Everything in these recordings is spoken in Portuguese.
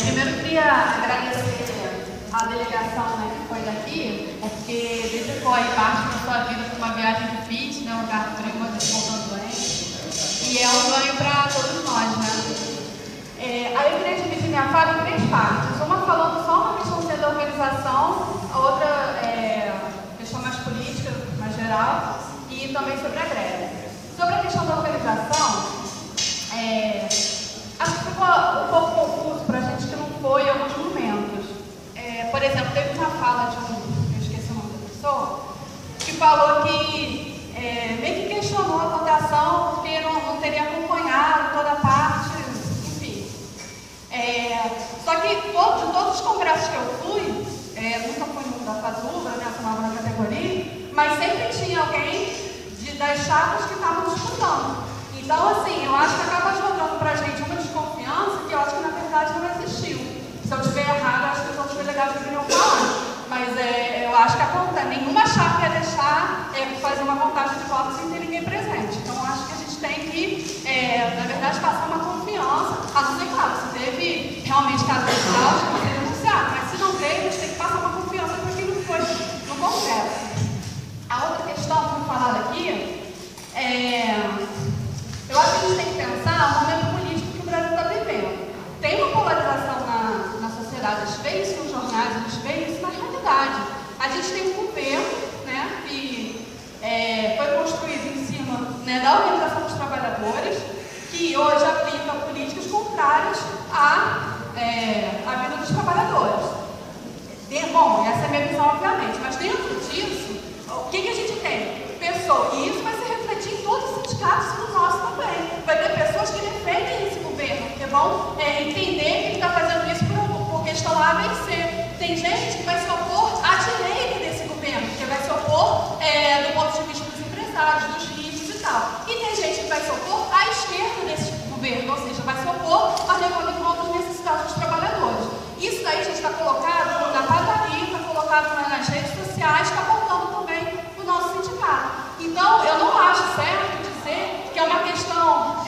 Primeiro eu queria agradecer a delegação, né, que foi daqui, porque dedicou aí parte da sua vida para uma viagem difícil, né, um lugar frio, uma desconto doente, e é um ganho para todos nós, né. Aí eu queria dividir minha fala em 3 partes, uma falando só uma questão da organização, a outra questão mais política, mais geral, e também sobre a greve. Sobre a questão da organização, acho que ficou um pouco confuso para a gente que não foi em alguns momentos. Por exemplo, teve uma fala de eu esqueci o nome da pessoa, que falou que meio que questionou a votação porque não teria acompanhado toda a parte, enfim. Só que de todos os congressos que eu fui, nunca fui no da FASUBRA, né, essa nova categoria, mas sempre tinha alguém das chapas que estavam disputando. Então, assim, eu acho que acaba jogando pra gente uma desconfiança que eu acho que na verdade não existiu. Se eu estiver errado, acho que os outros delegados deveriam falar. Mas eu acho que acontece. Nenhuma chapa ia deixar fazer uma contagem de votos sem ter ninguém presente. Então, eu acho que a gente tem que, na verdade, passar uma confiança. A não ser, claro, se teve realmente caso de fraude, não ser denunciado. Mas se não teve, a gente tem que passar uma confiança para quem não foi no Congresso. A outra questão que eu vou falar aqui eu acho que a gente tem que pensar no momento político que o Brasil está vivendo. Tem uma polarização na sociedade, a gente vê isso nos jornais, a gente vê isso na realidade. A gente tem um governo, né, que foi construído em cima, né, da organização dos trabalhadores, que hoje aplica políticas contrárias à vida dos trabalhadores. Bom, essa é a minha visão, obviamente, mas dentro disso, o que a gente tem? Pessoas, e isso vai se refletir em todos os sindicatos e no nosso também. Vai ter pessoas que defendem esse governo, que vão entender que ele está fazendo isso por questão A, B e C. Tem gente que vai se opor à direita desse governo, que vai se opor do ponto de vista dos empresários, dos ricos e tal. E tem gente que vai se opor à esquerda desse governo, ou seja, vai se opor a levando em conta as necessidades dos trabalhadores. Isso daí já está colocado na padaria, está colocado nas redes sociais, está apontando também o nosso sindicato. Então, eu não acho certo dizer que é uma questão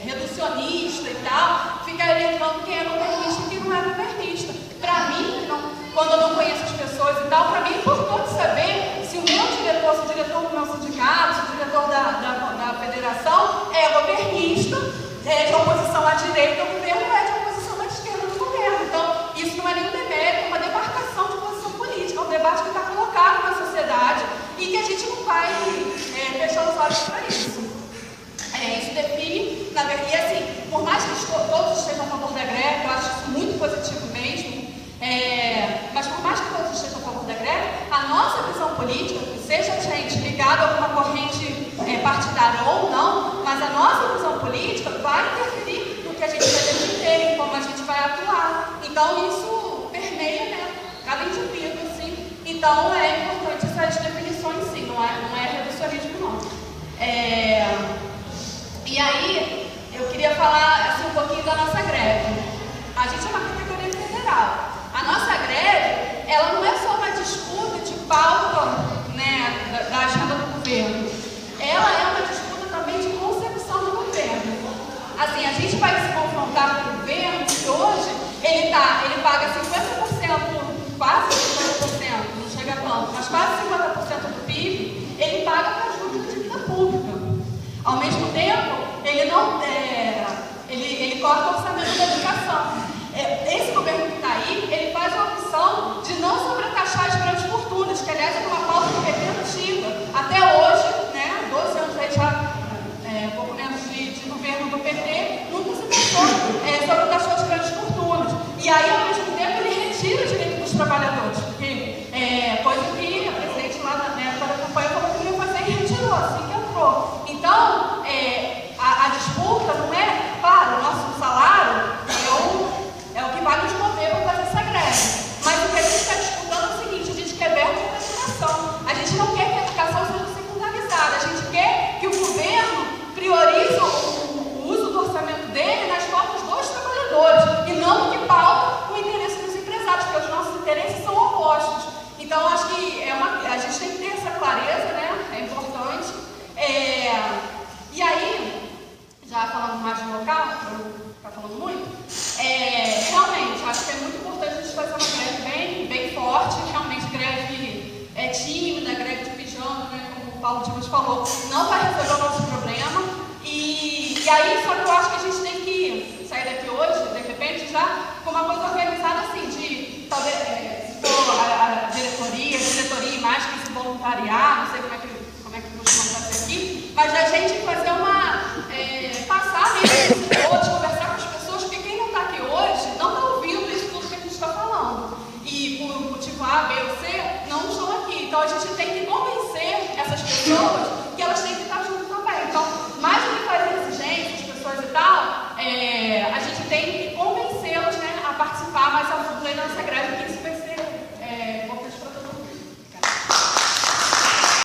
reducionista e tal, ficar elencando quem é governista e quem não é governista. Para mim, quando eu não conheço as pessoas e tal, para mim é importante saber se o meu diretor, se o diretor do meu sindicato, se o diretor da federação é governista, de oposição à direita do governo ou é de oposição à esquerda do governo. Então, isso não é nenhum demérito, é uma demarcação de posição política, é um debate que está colocado na sociedade e que a gente não vai fechar os olhos para isso. Isso define, na verdade, e assim, por mais que todos estejam a favor da greve, eu acho isso muito positivo mesmo, mas por mais que todos estejam a favor da greve, a nossa visão política, seja gente ligada a alguma corrente partidária ou não, mas a nossa visão política vai interferir no que a gente vai defender, em como a gente vai atuar. Então isso permeia, né, cada indivíduo, assim. Então é importante essas definições, sim, não é reducionismo, não. E aí, eu queria falar assim, um pouquinho da nossa greve. A gente é uma categoria federal. A nossa greve, ela não é só uma disputa de pauta, né, da agenda do governo. Ela é uma disputa também de concepção do governo. Assim, a gente vai se confrontar com o governo que hoje ele paga 50%, quase 50%, não chega a tanto, mas quase 50% do PIB, ele paga para ajuda de dívida pública. Ao mesmo tempo, ele corta o orçamento da educação. Esse governo que está aí, ele faz a opção de não sobretaxar as grandes fortunas, que aliás é uma pauta do PT antiga. Até hoje, né, 12 anos aí já, pouco menos de governo do PT, nunca se pensou sobretaxou as grandes fortunas. E aí, ao mesmo tempo, ele retira o direito dos trabalhadores, porque coisa que a presidente lá na época da campanha falou que não ia fazer e retirou, assim que entrou. Então, a disputa não é, claro, o nosso salário é o que vai nos mover para fazer essa greve. Mas o que a gente está disputando é o seguinte, a gente quer verba para a educação. A gente não quer que a educação seja secundarizada. A gente quer que o governo priorize o uso do orçamento dele nas pautas dos trabalhadores e não que pauta o interesse dos empresários, porque os nossos interesses são opostos. Então, acho que a gente tem que ter essa clareza, né? É importante. E aí, já falando mais de local, para não ficar falando muito, falou, não vai resolver o nosso problema. E aí, só que eu acho que a gente tem que sair daqui hoje, de repente, já com uma coisa organizada assim, de talvez se for a diretoria e mais que esse voluntariado, não sei o